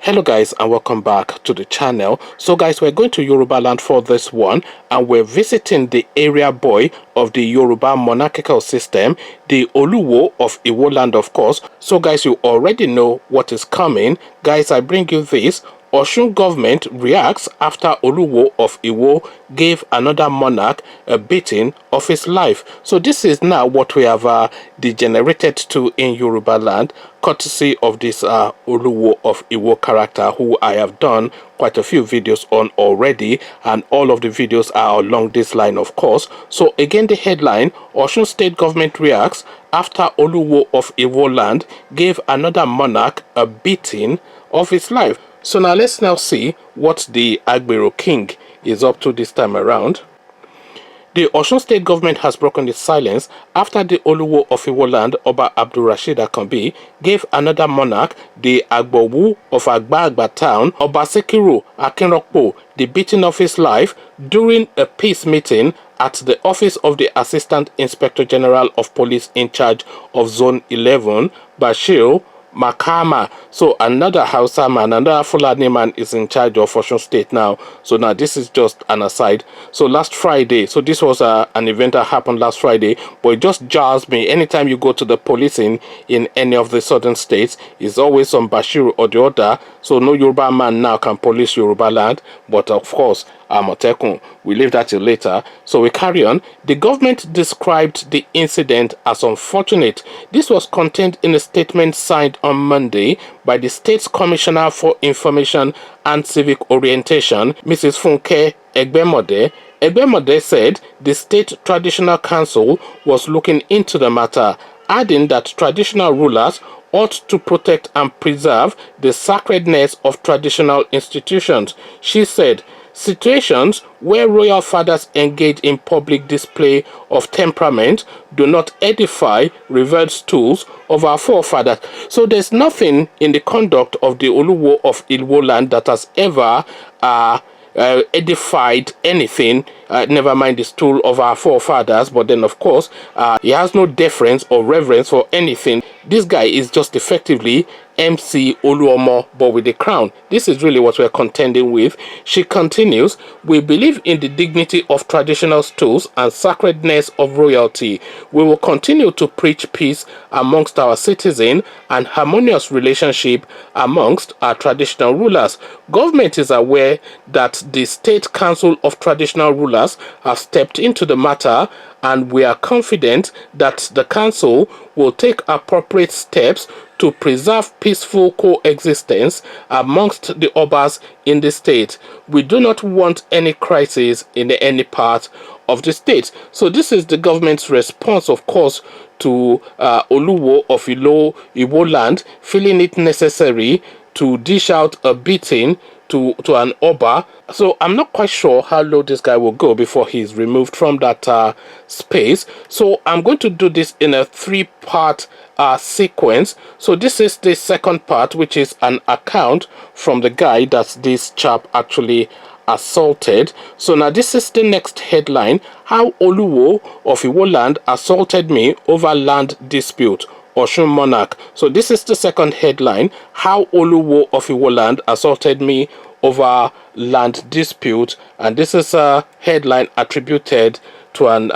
Hello guys, and welcome back to the channel. So guys, we're going to Yoruba land for this one, and we're visiting the area boy of the Yoruba monarchical system, the Oluwo of Iwo land, of course. So guys, you already know what is coming. Guys, I bring you this. Osun government reacts after Oluwo of Iwo gave another monarch a beating of his life. So this is now what we have degenerated to in Yoruba land, courtesy of this Oluwo of Iwo character, who I have done quite a few videos on already, and all of the videos are along this line, of course. So again, the headline: Osun state government reacts after Oluwo of Iwo land gave another monarch a beating of his life. So now let's now see what the Agbero king is up to this time around. The Osun state government has broken its silence after the Oluwo of Iwo land, Oba Abdulrasheed Akanbi, gave another monarch, the Agbowu of Agba town, Oba Sekiru Akinrokpo, the beating of his life during a peace meeting at the office of the Assistant Inspector General of Police in charge of Zone 11, Bashir Makama. So another Hausa man, another Fulani man is in charge of Osun State now. So now this is just an aside. So last Friday, so this was an event that happened last Friday, but it just jars me. Anytime you go to the policing in any of the southern states, it's always some Bashir or the other. So no Yoruba man now can police Yoruba land, but of course, Amotekun, we leave that till later. So we carry on. The government described the incident as unfortunate. This was contained in a statement signed on Monday by the State's Commissioner for Information and Civic Orientation, Mrs. Funke Egbemode. Egbemode said the State Traditional Council was looking into the matter, adding that traditional rulers ought to protect and preserve the sacredness of traditional institutions. She said situations where royal fathers engage in public display of temperament do not edify revered stools of our forefathers. So there's nothing in the conduct of the Oluwo of Iwo land that has ever edified anything, never mind the stool of our forefathers. But then of course he has no deference or reverence for anything. This guy is just effectively MC Oluomo, but with the crown. This is really what we're contending with. She continues, we believe in the dignity of traditional stools and sacredness of royalty. We will continue to preach peace amongst our citizens and harmonious relationship amongst our traditional rulers. Government is aware that the State Council of Traditional Rulers have stepped into the matter, and we are confident that the council will take appropriate steps to preserve peaceful coexistence amongst the Obas in the state. We do not want any crisis in any part of the state. So this is the government's response, of course, to Oluwo of Iwo land feeling it necessary to dish out a beating to an Oba. So I'm not quite sure how low this guy will go before he's removed from that space. So I'm going to do this in a three-part sequence. So this is the second part, which is an account from the guy that this chap actually assaulted. So now this is the next headline: how Oluwo of Iwo land assaulted me over land dispute. Osun monarch. So this is the second headline: how Oluwo of Iwo land assaulted me over land dispute, and this is a headline attributed to an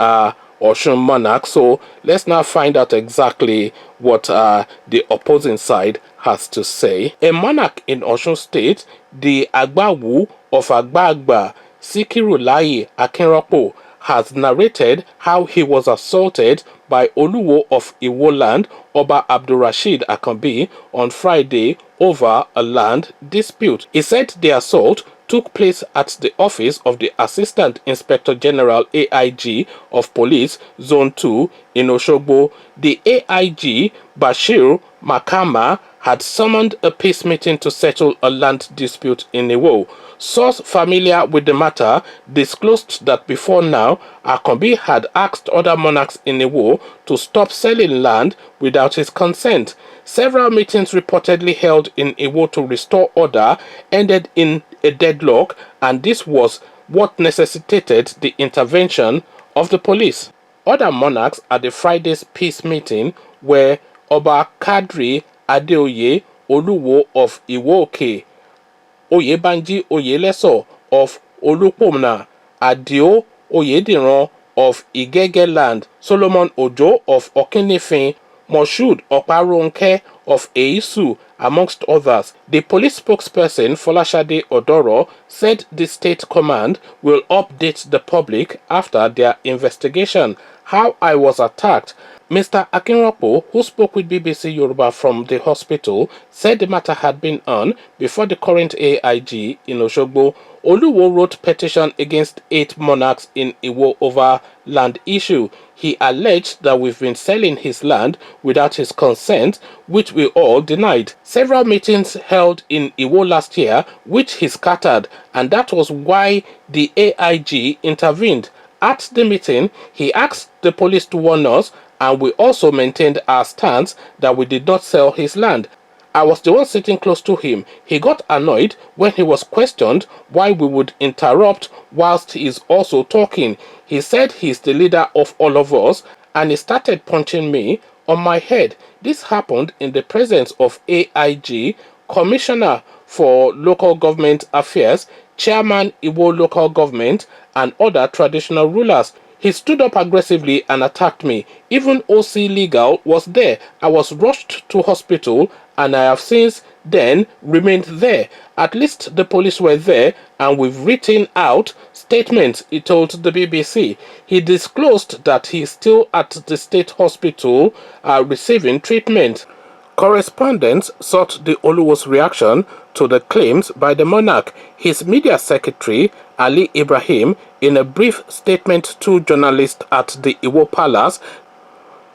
Osun monarch. So let's now find out exactly what the opposing side has to say. A monarch in Osun State, the Agbawu of Agba Sikiru Akinrokpo, has narrated how he was assaulted by Oluwo of Iwo land, Oba Abdulrasheed Akanbi, on Friday over a land dispute. He said the assault took place at the office of the Assistant Inspector General AIG of Police Zone 2 in Oshogbo. The AIG, Bashir Makama, had summoned a peace meeting to settle a land dispute in Iwo. Source familiar with the matter disclosed that before now, Akanbi had asked other monarchs in Iwo to stop selling land without his consent. Several meetings reportedly held in Iwo to restore order ended in a deadlock, and this was what necessitated the intervention of the police. Other monarchs at the Friday's peace meeting were Oba Kadri Adeoye Oluwo of Iwo, Oyebanji Oyeleso of Olupomna, Adio Oyediran of Igegeland, Solomon Ojo of Okinifin, Moshood Oparonke of Eisu, amongst others. The police spokesperson Folashade Odoro said the state command will update the public after their investigation. How I was attacked. Mr. Akinrapo, who spoke with BBC Yoruba from the hospital, said the matter had been on before the current AIG in Oshogbo. Oluwo wrote petition against 8 monarchs in Iwo over land issue. He alleged that we've been selling his land without his consent, which we all denied. Several meetings held in Iwo last year, which he scattered, and that was why the AIG intervened. At the meeting, he asked the police to warn us, and we also maintained our stance that we did not sell his land. I was the one sitting close to him. He got annoyed when he was questioned why we would interrupt whilst he is also talking. He said he's the leader of all of us, and he started punching me on my head. This happened in the presence of AIG, Commissioner for Local Government Affairs, Chairman Iwo Local Government, and other traditional rulers. He stood up aggressively and attacked me. Even OC Legal was there. I was rushed to hospital, and I have since then remained there. At least the police were there, and we've written out statements, he told the BBC. He disclosed that he's still at the state hospital receiving treatment. Correspondents sought the Oluwo's reaction to the claims by the monarch. His media secretary, Ali Ibrahim, in a brief statement to journalists at the Iwo Palace,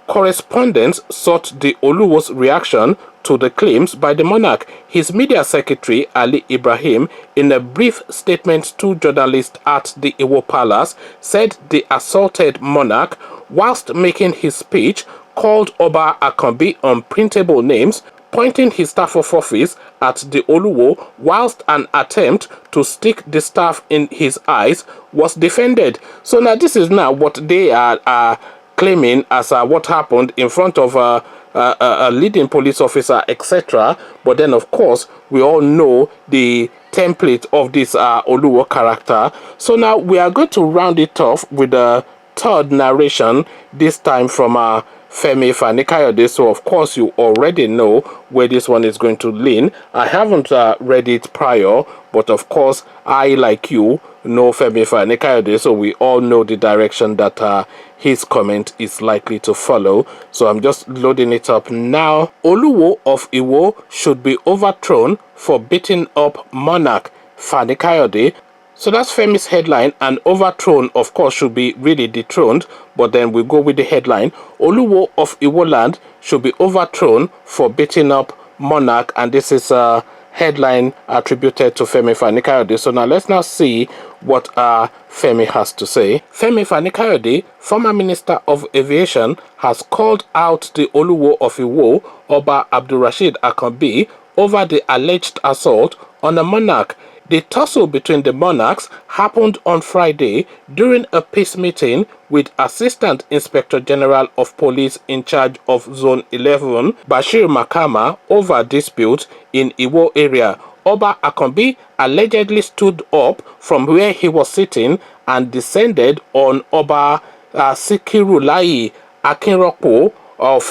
correspondents sought the Oluwo's reaction to the claims by the monarch. His media secretary, Ali Ibrahim, in a brief statement to journalists at the Iwo Palace, said the assaulted monarch, whilst making his speech, called Oba Akanbi unprintable names, pointing his staff of office at the Oluwo, whilst an attempt to stick the staff in his eyes was defended. So now this is now what they are claiming as what happened in front of a leading police officer, etc. But then, of course, we all know the template of this Oluwo character. So now we are going to round it off with a third narration, this time from Femi Fani-Kayode. So of course you already know where this one is going to lean. I haven't read it prior, but of course I, like you, know Femi Fani-Kayode, so we all know the direction that his comment is likely to follow. So I'm just loading it up now. Oluwo of Iwo should be overthrown for beating up Monarch, Fani-Kayode. So that's Femi's headline, and overthrown, of course, should be really dethroned, but then we go with the headline. Oluwo of Iwo land should be overthrown for beating up Monarch, and this is a headline attributed to Femi Fani-Kayode. So now let's now see what Femi has to say. Femi Fani-Kayode, former Minister of Aviation, has called out the Oluwo of Iwo, Oba Abdulrasheed Akanbi, over the alleged assault on a monarch. The tussle between the monarchs happened on Friday during a peace meeting with Assistant Inspector General of Police in charge of Zone 11, Bashir Makama, over dispute in Iwo area. Oba Akanbi allegedly stood up from where he was sitting and descended on Oba Sikirulayi Akinropo of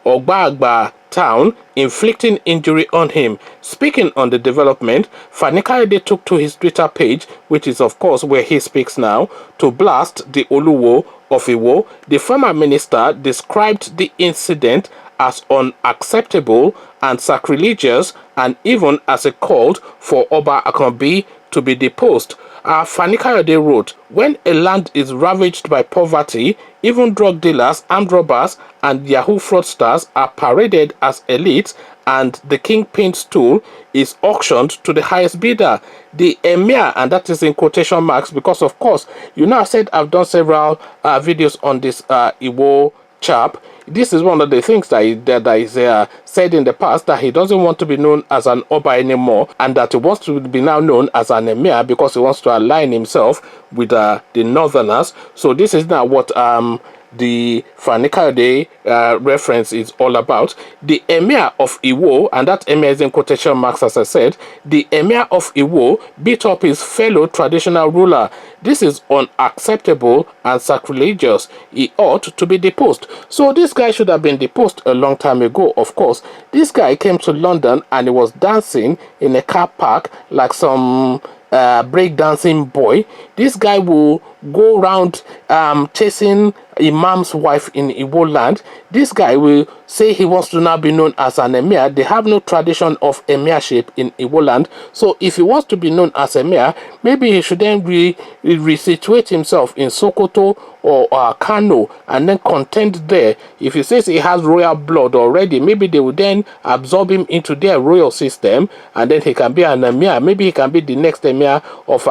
Ogbagba town, inflicting injury on him. Speaking on the development, Fani-Kayode took to his Twitter page, which is of course where he speaks now, to blast the Oluwo of Iwo. The former minister described the incident as unacceptable and sacrilegious, and even as a call for Oba Akanbi to be deposed. Fani-Kayode wrote, when a land is ravaged by poverty, even drug dealers, armed robbers, and Yahoo fraudsters are paraded as elites, and the kingpin's stool is auctioned to the highest bidder. The emir, and that is in quotation marks, because of course, you know, I said I've done several videos on this Iwo chap. This is one of the things that is said in the past, that he doesn't want to be known as an Oba anymore, and that he wants to be now known as an emir because he wants to align himself with the northerners. So this is now what the Fanikade reference is all about. The Emir of Iwo, and that Emir is in quotation marks as I said, the Emir of Iwo beat up his fellow traditional ruler. This is unacceptable and sacrilegious. He ought to be deposed. So this guy should have been deposed a long time ago, of course. This guy came to London and he was dancing in a car park like some breakdancing boy. This guy will go around chasing Imam's wife in Igbo land. This guy will say he wants to now be known as an emir. They have no tradition of emirship in Igbo land. So if he wants to be known as emir, maybe he should then resituate himself in Sokoto or Kano and then contend there. If he says he has royal blood already, maybe they will then absorb him into their royal system and then he can be an emir. Maybe he can be the next emir of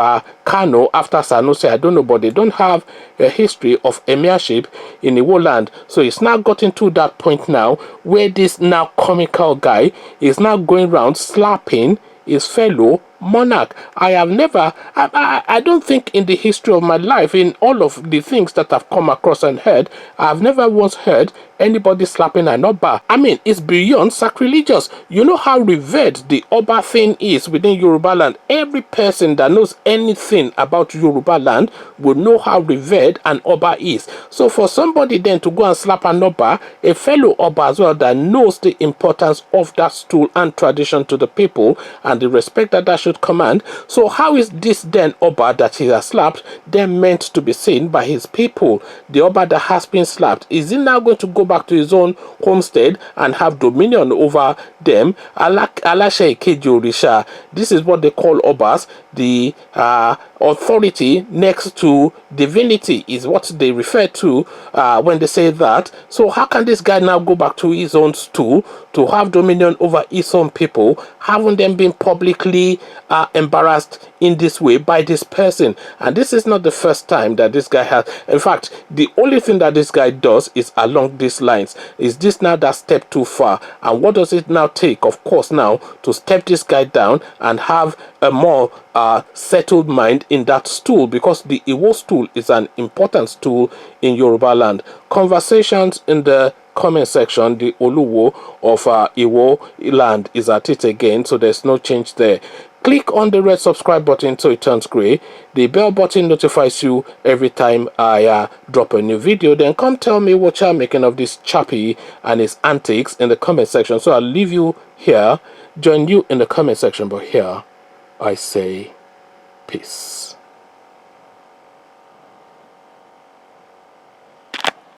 Kano after Sanusi. I don't know, but they don't have a history of emirship in Igbo land. So it's now gotten to that point now where this now comical guy is now going around slapping his fellow monarch. I have never, I don't think in the history of my life, in all of the things that I've come across and heard, I've never once heard anybody slapping an Oba. I mean, it's beyond sacrilegious. You know how revered the Oba thing is within Yoruba land. Every person that knows anything about Yoruba land will know how revered an Oba is. So for somebody then to go and slap an Oba, a fellow Oba as well, that knows the importance of that stool and tradition to the people and the respect that that should command. So how is this then Oba that he has slapped then meant to be seen by his people? The Oba that has been slapped, is he now going to go back to his own homestead and have dominion over them? Alashe Ikeji Orisha. This is what they call Obas. The authority next to divinity is what they refer to when they say that. So how can this guy now go back to his own stool to have dominion over his own people, haven't them been publicly embarrassed in this way by this person? And this is not the first time that this guy has. In fact, the only thing that this guy does is along these lines. Is this now that step too far? And what does it now take, of course, now to step this guy down and have a more settled mind in that stool? Because the Iwo stool is an important stool in Yoruba land. Conversations in the comment section. The Oluwo of Iwo land is at it again, so there's no change there. Click on the red subscribe button so it turns gray. The bell button notifies you every time I drop a new video. Then come tell me what you're making of this chappy and his antics in the comment section. So I'll leave you here, join you in the comment section, but here I say peace.